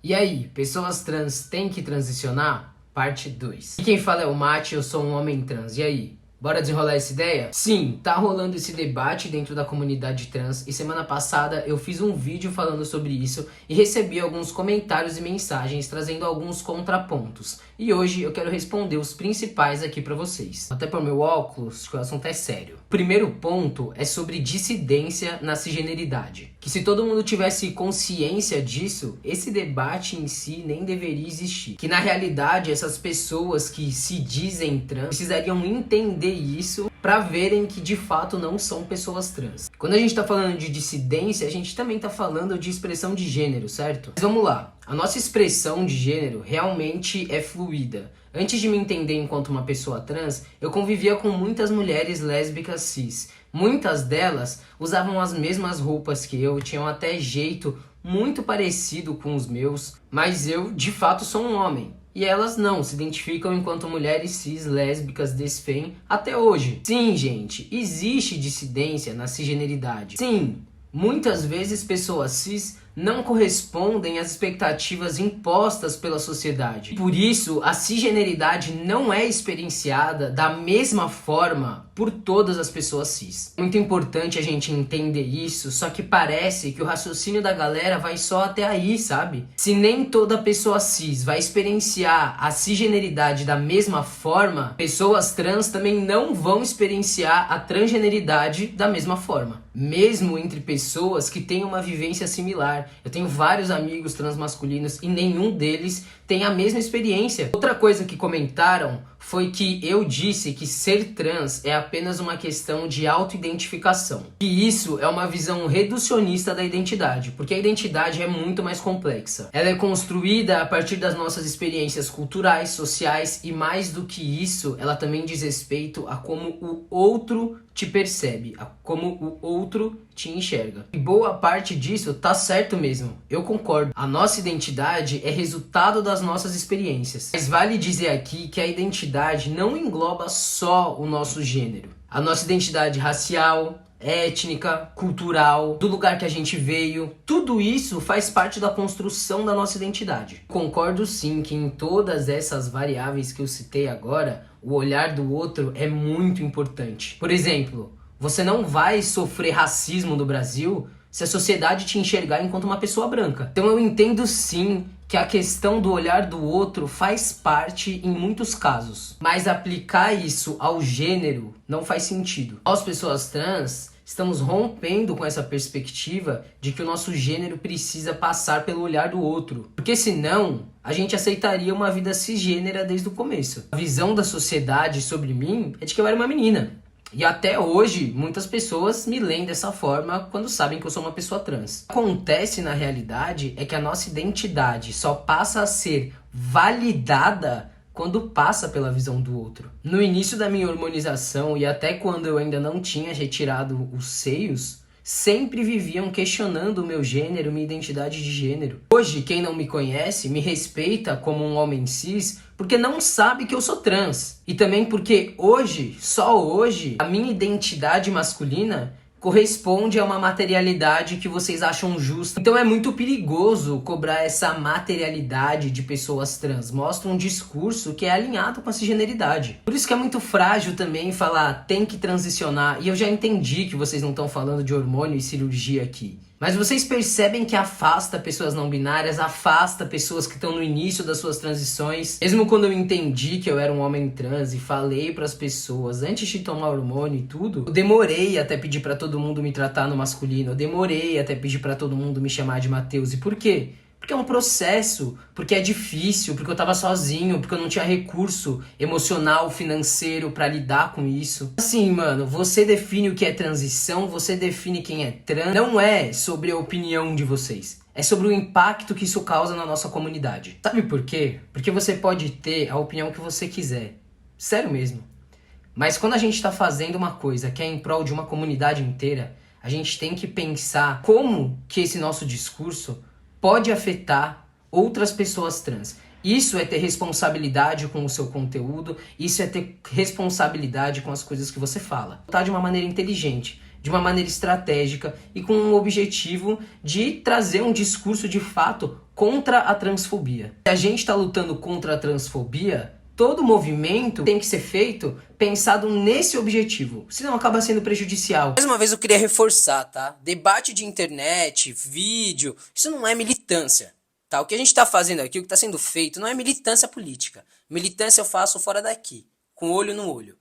E aí, pessoas trans têm que transicionar? Parte 2. E quem fala é o Mate, eu sou um homem trans. E aí? Bora desenrolar essa ideia? Sim, tá rolando esse debate dentro da comunidade trans e semana passada eu fiz um vídeo falando sobre isso e recebi alguns comentários e mensagens trazendo alguns contrapontos. E hoje eu quero responder os principais aqui pra vocês. Até por meu óculos, que o assunto é sério. O primeiro ponto é sobre dissidência na cisgeneridade. Que se todo mundo tivesse consciência disso, esse debate em si nem deveria existir. Que na realidade essas pessoas que se dizem trans precisariam entender isso para verem que de fato não são pessoas trans. Quando a gente tá falando de dissidência, a gente também tá falando de expressão de gênero, certo? Mas vamos lá. A nossa expressão de gênero realmente é fluida. Antes de me entender enquanto uma pessoa trans, eu convivia com muitas mulheres lésbicas cis. Muitas delas usavam as mesmas roupas que eu, tinham até jeito muito parecido com os meus, mas eu de fato sou um homem. E elas não, se identificam enquanto mulheres cis lésbicas desfém até hoje. Sim, gente, existe dissidência na cisgeneridade. Sim, muitas vezes pessoas cis não correspondem às expectativas impostas pela sociedade. Por isso, a cisgeneridade não é experienciada da mesma forma por todas as pessoas cis. Muito importante a gente entender isso, só que parece que o raciocínio da galera vai só até aí, sabe? Se nem toda pessoa cis vai experienciar a cisgeneridade da mesma forma, pessoas trans também não vão experienciar a transgeneridade da mesma forma. Mesmo entre pessoas que têm uma vivência similar. Eu tenho vários amigos transmasculinos e nenhum deles tem a mesma experiência. Outra coisa que comentaram foi que eu disse que ser trans é apenas uma questão de autoidentificação. E isso é uma visão reducionista da identidade, porque a identidade é muito mais complexa. Ela é construída a partir das nossas experiências culturais, sociais e mais do que isso, ela também diz respeito a como o outro te percebe, a como o outro te enxerga. E boa parte disso tá certo mesmo, eu concordo. A nossa identidade é resultado das nossas experiências. Mas vale dizer aqui que a identidade não engloba só o nosso gênero. A nossa identidade racial, étnica, cultural, do lugar que a gente veio, tudo isso faz parte da construção da nossa identidade. Concordo sim que em todas essas variáveis que eu citei agora, o olhar do outro é muito importante. Por exemplo, você não vai sofrer racismo no Brasil se a sociedade te enxergar enquanto uma pessoa branca. Então eu entendo sim que a questão do olhar do outro faz parte em muitos casos, mas aplicar isso ao gênero não faz sentido. Nós, pessoas trans, estamos rompendo com essa perspectiva de que o nosso gênero precisa passar pelo olhar do outro, porque senão a gente aceitaria uma vida cisgênera desde o começo. A visão da sociedade sobre mim é de que eu era uma menina. E até hoje, muitas pessoas me leem dessa forma quando sabem que eu sou uma pessoa trans. O que acontece na realidade é que a nossa identidade só passa a ser validada quando passa pela visão do outro. No início da minha hormonização e até quando eu ainda não tinha retirado os seios, sempre viviam questionando o meu gênero, minha identidade de gênero. Hoje, quem não me conhece, me respeita como um homem cis porque não sabe que eu sou trans. E também porque hoje, só hoje, a minha identidade masculina corresponde a uma materialidade que vocês acham justa. Então é muito perigoso cobrar essa materialidade de pessoas trans. Mostra um discurso que é alinhado com a cisgeneridade. Por isso que é muito frágil também falar tem que transicionar. E eu já entendi que vocês não estão falando de hormônio e cirurgia aqui. Mas vocês percebem que afasta pessoas não binárias, afasta pessoas que estão no início das suas transições. Mesmo quando eu entendi que eu era um homem trans e falei pras pessoas antes de tomar hormônio e tudo, eu demorei até pedir pra todo mundo me tratar no masculino, eu demorei até pedir pra todo mundo me chamar de Matheus. E por quê? Porque é um processo, porque é difícil, porque eu tava sozinho, porque eu não tinha recurso emocional, financeiro pra lidar com isso. Assim, mano, você define o que é transição, você define quem é trans. Não é sobre a opinião de vocês, é sobre o impacto que isso causa na nossa comunidade. Sabe por quê? Porque você pode ter a opinião que você quiser. Sério mesmo. Mas quando a gente tá fazendo uma coisa que é em prol de uma comunidade inteira, a gente tem que pensar como que esse nosso discurso pode afetar outras pessoas trans. Isso é ter responsabilidade com o seu conteúdo, isso é ter responsabilidade com as coisas que você fala. Tá de uma maneira inteligente. de uma maneira estratégica e com o objetivo de trazer um discurso de fato contra a transfobia. Se a gente está lutando contra a transfobia, todo movimento tem que ser feito pensado nesse objetivo, senão acaba sendo prejudicial. Mais uma vez eu queria reforçar, tá? Debate de internet, vídeo, isso não é militância, tá? O que a gente está fazendo aqui, o que está sendo feito, não é militância política. Militância eu faço fora daqui, com olho no olho.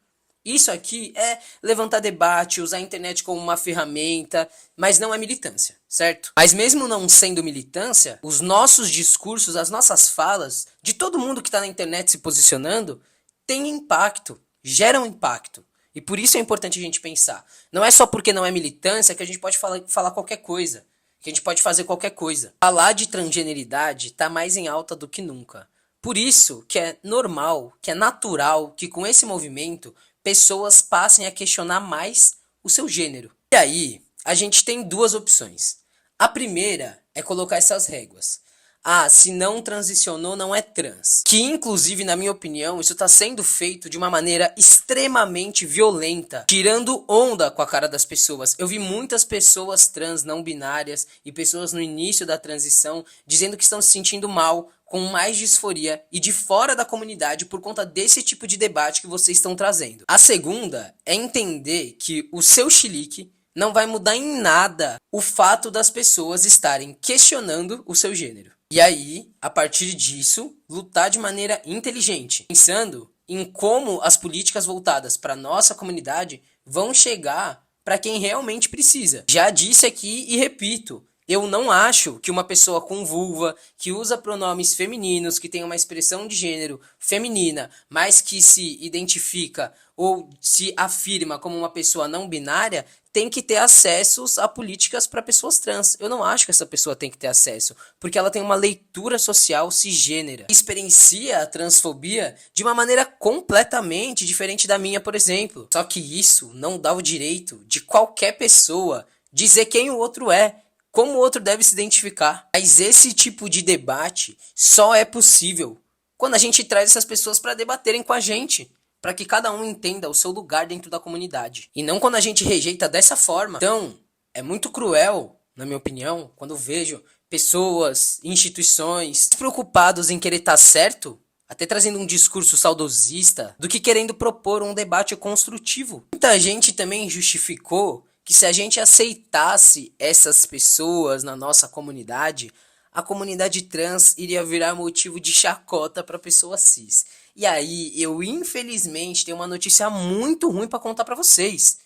Isso aqui é levantar debate, usar a internet como uma ferramenta, mas não é militância, certo? Mas mesmo não sendo militância, os nossos discursos, as nossas falas, de todo mundo que está na internet se posicionando, tem impacto, geram impacto. E por isso é importante a gente pensar. Não é só porque não é militância que a gente pode falar qualquer coisa, que a gente pode fazer qualquer coisa. Falar de transgeneridade está mais em alta do que nunca. Por isso que é normal, que é natural que com esse movimento pessoas passem a questionar mais o seu gênero. E aí, a gente tem duas opções. A primeira é colocar essas réguas. Ah, se não transicionou, não é trans. Que, inclusive, na minha opinião, isso está sendo feito de uma maneira extremamente violenta, tirando onda com a cara das pessoas. Eu vi muitas pessoas trans não binárias e pessoas no início da transição dizendo que estão se sentindo mal, com mais disforia e de fora da comunidade por conta desse tipo de debate que vocês estão trazendo. A segunda é entender que o seu chilique não vai mudar em nada o fato das pessoas estarem questionando o seu gênero. E aí, a partir disso, lutar de maneira inteligente, pensando em como as políticas voltadas para nossa comunidade vão chegar para quem realmente precisa. Já disse aqui e repito, eu não acho que uma pessoa com vulva, que usa pronomes femininos, que tem uma expressão de gênero feminina, mas que se identifica ou se afirma como uma pessoa não binária, tem que ter acessos a políticas para pessoas trans. Eu não acho que essa pessoa tem que ter acesso, porque ela tem uma leitura social cisgênera. Experiencia a transfobia de uma maneira completamente diferente da minha, por exemplo. Só que isso não dá o direito de qualquer pessoa dizer quem o outro é, como o outro deve se identificar. Mas esse tipo de debate só é possível quando a gente traz essas pessoas para debaterem com a gente, para que cada um entenda o seu lugar dentro da comunidade. E não quando a gente rejeita dessa forma. Então, é muito cruel, na minha opinião, quando eu vejo pessoas, instituições preocupados em querer estar certo, até trazendo um discurso saudosista, do que querendo propor um debate construtivo. Muita gente também justificou que se a gente aceitasse essas pessoas na nossa comunidade, a comunidade trans iria virar motivo de chacota para pessoa cis. E aí, eu infelizmente tenho uma notícia muito ruim para contar para vocês.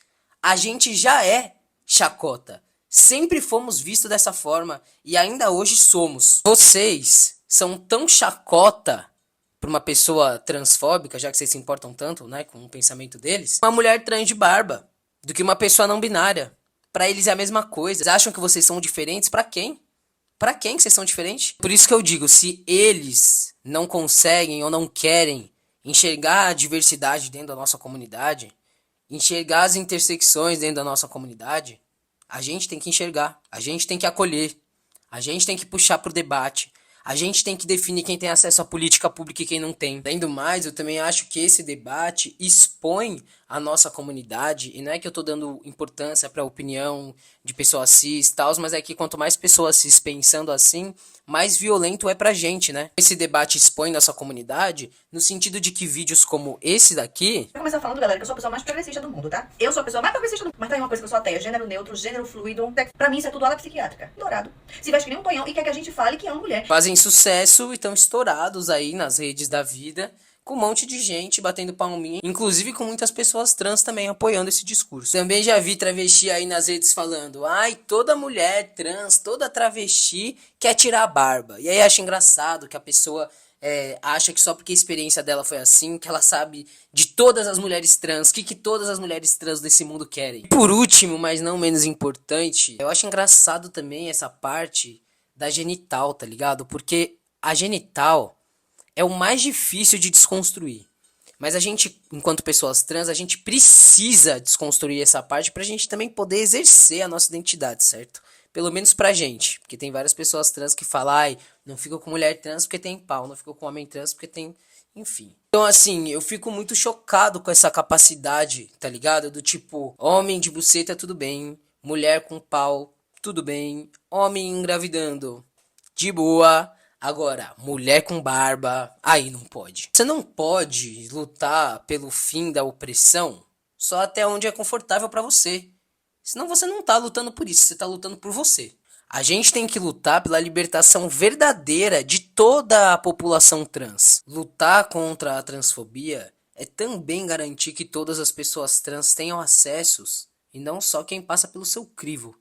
A gente já é chacota. Sempre fomos vistos dessa forma e ainda hoje somos. Vocês são tão chacota para uma pessoa transfóbica, já que vocês se importam tanto, né, com o pensamento deles, uma mulher trans de barba, do que uma pessoa não binária. Pra eles é a mesma coisa. Eles acham que vocês são diferentes? Pra quem? Pra quem que vocês são diferentes? Por isso que eu digo, se eles não conseguem ou não querem enxergar a diversidade dentro da nossa comunidade, enxergar as intersecções dentro da nossa comunidade, a gente tem que enxergar, a gente tem que acolher, a gente tem que puxar pro debate. A gente tem que definir quem tem acesso à política pública e quem não tem. Além do mais, eu também acho que esse debate expõe a nossa comunidade, e não é que eu tô dando importância para a opinião de pessoas cis e tal, mas é que quanto mais pessoas cis pensando assim, mais violento é pra gente, né? Esse debate expõe nossa comunidade no sentido de que vídeos como esse daqui... Vou começar falando, galera, que eu sou a pessoa mais progressista do mundo, tá? Eu sou a pessoa mais progressista do mundo. Mas tá aí uma coisa que eu sou ateia: gênero neutro, gênero fluido. Pra mim isso é tudo ala psiquiátrica. Dourado. Se veste que nem um tonhão e quer que a gente fale que é uma mulher. Fazem sucesso e estão estourados aí nas redes da vida, com um monte de gente batendo palminha, inclusive com muitas pessoas trans também apoiando esse discurso. Também já vi travesti aí nas redes falando: ai, toda mulher trans, toda travesti quer tirar a barba. E aí acha engraçado que a pessoa acha que só porque a experiência dela foi assim, que ela sabe de todas as mulheres trans, o que todas as mulheres trans desse mundo querem. E por último, mas não menos importante, eu acho engraçado também essa parte da genital, tá ligado? Porque a genital é o mais difícil de desconstruir. Mas a gente, enquanto pessoas trans, a gente precisa desconstruir essa parte pra gente também poder exercer a nossa identidade, certo? Pelo menos pra gente. Porque tem várias pessoas trans que falam, ai, não fico com mulher trans porque tem pau, não fico com homem trans porque tem. Enfim. Então, assim, eu fico muito chocado com essa capacidade, tá ligado? Do tipo, homem de buceta, tudo bem. Mulher com pau, tudo bem. Homem engravidando, de boa. Agora, mulher com barba, aí não pode. Você não pode lutar pelo fim da opressão só até onde é confortável pra você. Senão você não tá lutando por isso, você tá lutando por você. A gente tem que lutar pela libertação verdadeira de toda a população trans. Lutar contra a transfobia é também garantir que todas as pessoas trans tenham acessos e não só quem passa pelo seu crivo.